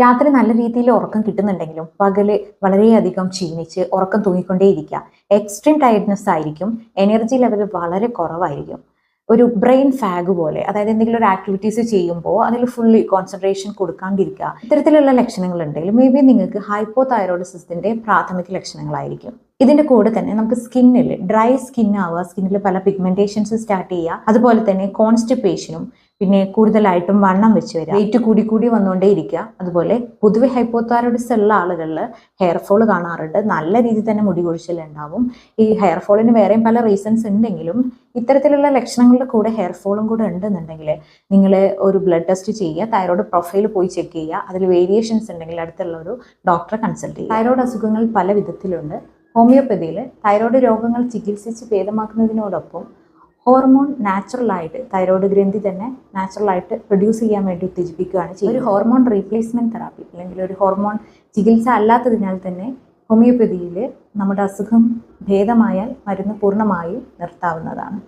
രാത്രി നല്ല രീതിയിൽ ഉറക്കം കിട്ടുന്നുണ്ടെങ്കിലും പകല് വളരെയധികം ക്ഷീണിച്ച് ഉറക്കം തൂങ്ങിക്കൊണ്ടേയിരിക്കുക. എക്സ്ട്രീം ടയർഡ്നെസ് ആയിരിക്കും. എനർജി ലെവൽ വളരെ കുറവായിരിക്കും. ഒരു ബ്രെയിൻ ഫാഗ് പോലെ, അതായത് എന്തെങ്കിലും ഒരു ആക്ടിവിറ്റീസ് ചെയ്യുമ്പോൾ അതിൽ ഫുള്ളി കോൺസെൻട്രേഷൻ കൊടുക്കാണ്ടിരിക്കുക. ഇത്തരത്തിലുള്ള ലക്ഷണങ്ങൾ ഉണ്ടെങ്കിൽ മേ ബി നിങ്ങൾക്ക് ഹൈപ്പോതൈറോയിഡിസത്തിന്റെ പ്രാഥമിക ലക്ഷണങ്ങളായിരിക്കും. ഇതിന്റെ കൂടെ തന്നെ നമുക്ക് സ്കിന്നിൽ ഡ്രൈ സ്കിൻ ആവുക, സ്കിന്നിൽ പല പിഗ്മെന്റേഷൻസ് സ്റ്റാർട്ട് ചെയ്യുക, അതുപോലെ തന്നെ കോൺസ്റ്റിപ്പേഷനും, പിന്നെ കൂടുതലായിട്ടും വണ്ണം വെച്ച് വരിക, വെയിറ്റ് കൂടി വന്നുകൊണ്ടേ ഇരിക്കുക. അതുപോലെ പൊതുവെ ഹൈപ്പോതൈറോയിഡിസ് ഉള്ള ആളുകളിൽ ഹെയർ ഫോൾ കാണാറുണ്ട്. നല്ല രീതിയിൽ തന്നെ മുടി കൊഴിച്ചിൽ ഉണ്ടാവും. ഈ ഹെയർ ഫോളിന് വേറെയും പല റീസൺസ് ഉണ്ടെങ്കിലും ഇത്തരത്തിലുള്ള ലക്ഷണങ്ങളുടെ കൂടെ ഹെയർ ഫോളും കൂടെ ഉണ്ടെന്നുണ്ടെങ്കിൽ നിങ്ങൾ ഒരു ബ്ലഡ് ടെസ്റ്റ് ചെയ്യുക, തൈറോയ്ഡ് പ്രൊഫൈൽ പോയി ചെക്ക് ചെയ്യുക. അതിൽ വേരിയേഷൻസ് ഉണ്ടെങ്കിൽ അടുത്തുള്ള ഒരു ഡോക്ടറെ കൺസൾട്ട് ചെയ്യുക. തൈറോയ്ഡ് അസുഖങ്ങൾ പല വിധത്തിലുണ്ട്. ഹോമിയോപ്പതിയിൽ തൈറോയ്ഡ് രോഗങ്ങൾ ചികിത്സിച്ച് ഭേദമാക്കുന്നതിനോടൊപ്പം ഹോർമോൺ നാച്ചുറലായിട്ട് തൈറോയ്ഡ് ഗ്രന്ഥി തന്നെ നാച്ചുറലായിട്ട് പ്രൊഡ്യൂസ് ചെയ്യാൻ വേണ്ടി ഉത്തേജിപ്പിക്കുകയാണ് ചെയ്യുന്നത്. ഒരു ഹോർമോൺ റീപ്ലേസ്മെന്റ് തെറാപ്പി അല്ലെങ്കിൽ ഒരു ഹോർമോൺ ചികിത്സ അല്ലാത്തതിനാൽ തന്നെ ഹോമിയോപ്പതിയിൽ നമ്മുടെ അസുഖം ഭേദമായാൽ മരുന്ന് പൂർണ്ണമായും നിർത്താവുന്നതാണ്.